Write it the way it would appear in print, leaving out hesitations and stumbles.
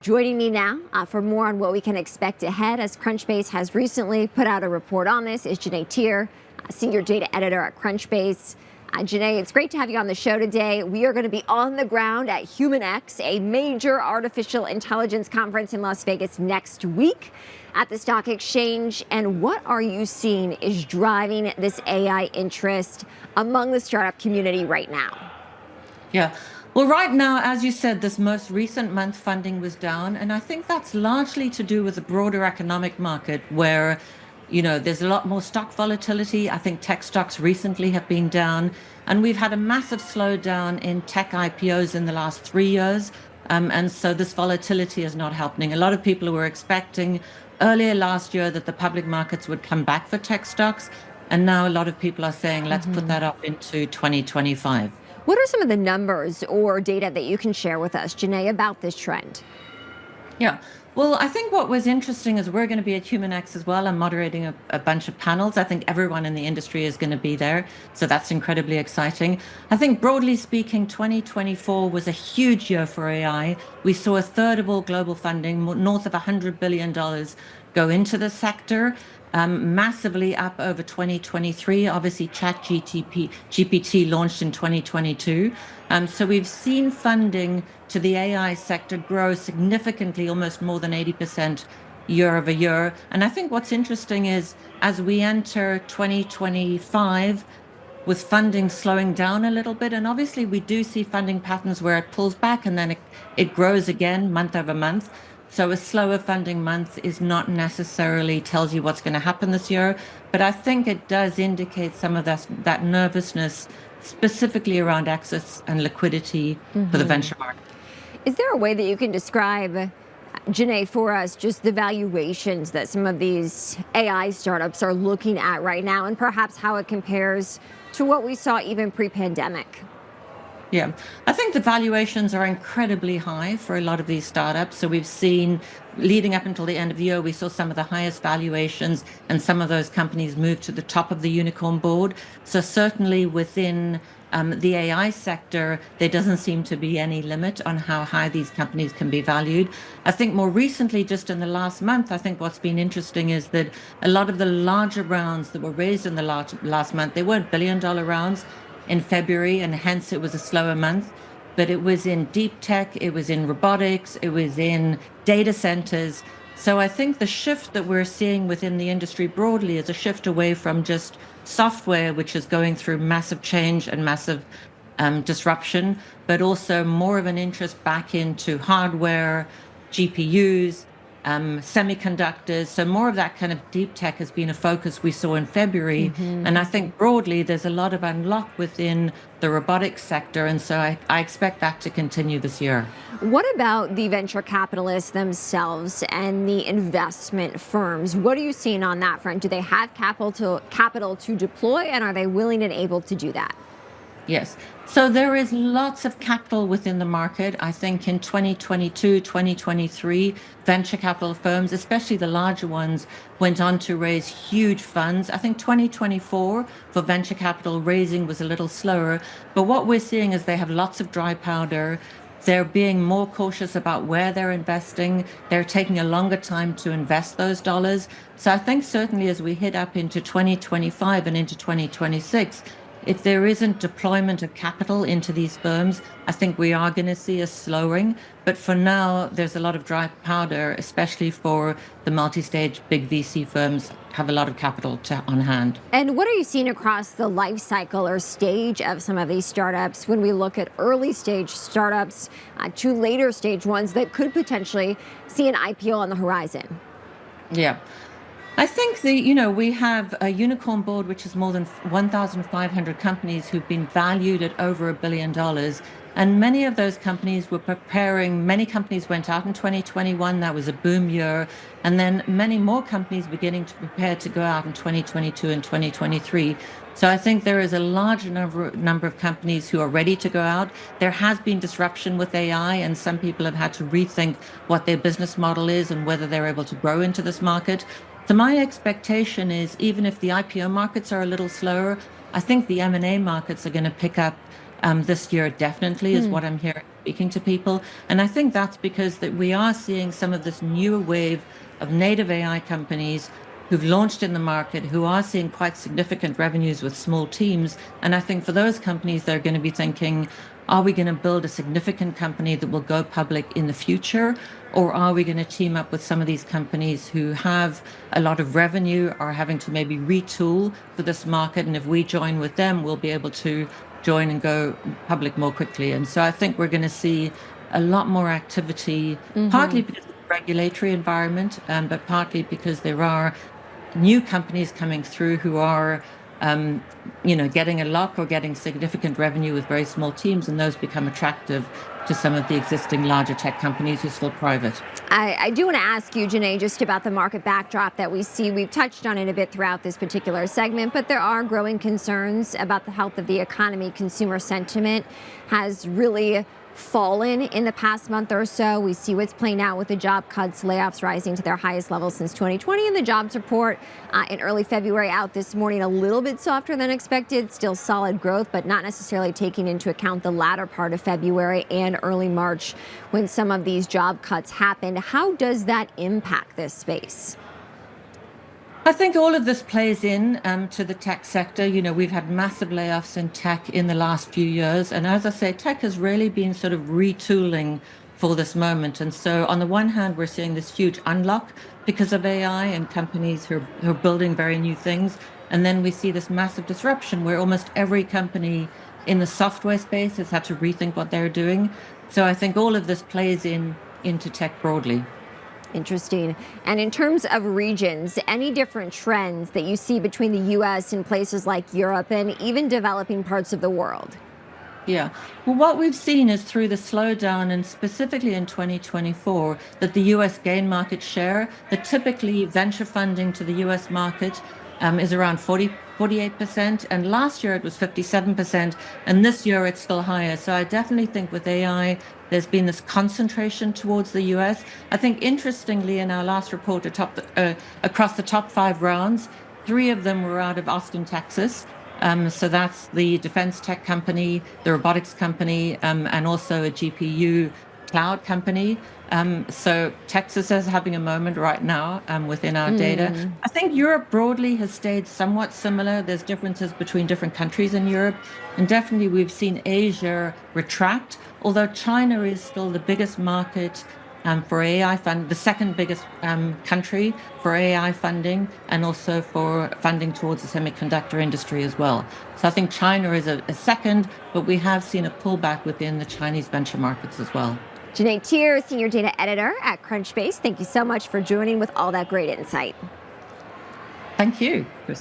Joining me now for more on what we can expect ahead, as Crunchbase has recently put out a report on this, is Teare, Senior Data Editor at Crunchbase. Janae, it's great to have you on the show today. We are going to be on the ground at HumanX, a major artificial intelligence conference in Las Vegas next week at the stock exchange. And what are you seeing is driving this AI interest among the startup community right now? Yeah. Well, right now, as you said, this most recent month funding was down. And I think that's largely to do with the broader economic market where, there's a lot more stock volatility. I think tech stocks recently have been down. And we've had a massive slowdown in tech IPOs in the last 3 years. And so this volatility is not helping. A lot of people were expecting earlier last year that the public markets would come back for tech stocks. And now a lot of people are saying, let's put that off into 2025. What are some of the numbers or data that you can share with us, Janae, about this trend? Yeah. Well, I think what was interesting is we're going to be at HumanX as well. I'm moderating a bunch of panels. I think everyone in the industry is going to be there. So that's incredibly exciting. I think broadly speaking, 2024 was a huge year for AI. We saw a third of all global funding, north of $100 billion, go into the sector. Massively up over 2023. Obviously, GPT launched in 2022. So we've seen funding to the AI sector grow significantly, almost more than 80% year over year. And I think what's interesting is as we enter 2025, with funding slowing down a little bit, and obviously we do see funding patterns where it pulls back and then it grows again month over month. So a slower funding month is not necessarily tells you what's going to happen this year, but I think it does indicate some of that nervousness, specifically around access and liquidity for the venture market. Is there a way that you can describe, Janae, for us, just the valuations that some of these AI startups are looking at right now, and perhaps how it compares to what we saw even pre-pandemic? Yeah, I think the valuations are incredibly high for a lot of these startups. So we've seen leading up until the end of the year, we saw some of the highest valuations and some of those companies move to the top of the unicorn board. So certainly within the AI sector, there doesn't seem to be any limit on how high these companies can be valued. I think more recently, just in the last month, I think what's been interesting is that a lot of the larger rounds that were raised in the last month, they weren't billion-dollar rounds in February, and hence it was a slower month, but it was in deep tech, it was in robotics, it was in data centers. So I think the shift that we're seeing within the industry broadly is a shift away from just software, which is going through massive change and massive disruption, but also more of an interest back into hardware, GPUs, semiconductors. So more of that kind of deep tech has been a focus we saw in February. And I think broadly there's a lot of unlock within the robotics sector. And so I expect that to continue this year. What about the venture capitalists themselves and the investment firms? What are you seeing on that front? Do they have capital to deploy, and are they willing and able to do that? Yes. So there is lots of capital within the market. I think in 2022, 2023, venture capital firms, especially the larger ones, went on to raise huge funds. I think 2024 for venture capital raising was a little slower, but what we're seeing is they have lots of dry powder. They're being more cautious about where they're investing. They're taking a longer time to invest those dollars. So I think certainly as we hit up into 2025 and into 2026, if there isn't deployment of capital into these firms, I think we are going to see a slowing. But for now, there's a lot of dry powder, especially for the multi-stage big VC firms have a lot of capital on hand. And what are you seeing across the life cycle or stage of some of these startups when we look at early stage startups to later stage ones that could potentially see an IPO on the horizon? Yeah. I think we have a unicorn board, which is more than 1,500 companies who've been valued at over $1 billion. And many of those companies were preparing. Many companies went out in 2021. That was a boom year. And then many more companies beginning to prepare to go out in 2022 and 2023. So I think there is a large number of companies who are ready to go out. There has been disruption with AI, and some people have had to rethink what their business model is and whether they're able to grow into this market. So my expectation is even if the IPO markets are a little slower, I think the M&A markets are going to pick up this year definitely is what I'm hearing speaking to people. And I think that's because that we are seeing some of this newer wave of native AI companies who've launched in the market, who are seeing quite significant revenues with small teams. And I think for those companies, they're going to be thinking, are we going to build a significant company that will go public in the future? Or are we going to team up with some of these companies who have a lot of revenue, are having to maybe retool for this market? And if we join with them, we'll be able to join and go public more quickly. And so I think we're going to see a lot more activity, partly because of the regulatory environment, but partly because there are new companies coming through who are getting a lock or getting significant revenue with very small teams, and those become attractive to some of the existing larger tech companies who are still private. I do want to ask you, Janae, just about the market backdrop that we see. We've touched on it a bit throughout this particular segment, but there are growing concerns about the health of the economy. Consumer sentiment has really fallen in the past month or so. We see what's playing out with the job cuts, layoffs rising to their highest level since 2020, and the jobs report in early February out this morning, a little bit softer than expected, still solid growth, but not necessarily taking into account the latter part of February and early March when some of these job cuts happened. How does that impact this space? I think all of this plays in to the tech sector. You know, we've had massive layoffs in tech in the last few years. And as I say, tech has really been sort of retooling for this moment. And so on the one hand, we're seeing this huge unlock because of AI and companies who are building very new things. And then we see this massive disruption where almost every company in the software space has had to rethink what they're doing. So I think all of this plays into tech broadly. Interesting. And in terms of regions, any different trends that you see between the U.S. and places like Europe and even developing parts of the world? Yeah. Well, what we've seen is through the slowdown, and specifically in 2024, that the US gained market share, that typically venture funding to the US market is around 48%. And last year it was 57%. And this year it's still higher. So I definitely think with AI, there's been this concentration towards the US. I think interestingly, in our last report across the top 5 rounds, 3 of them were out of Austin, Texas. So that's the defense tech company, the robotics company, and also a GPU cloud company. So Texas is having a moment right now within our data. I think Europe broadly has stayed somewhat similar. There's differences between different countries in Europe. And definitely we've seen Asia retract, although China is still the biggest market for AI fund, the second biggest country for AI funding, and also for funding towards the semiconductor industry as well. So I think China is a second, but we have seen a pullback within the Chinese venture markets as well. Janae Teare, Senior Data Editor at Crunchbase. Thank you so much for joining with all that great insight. Thank you, Chris.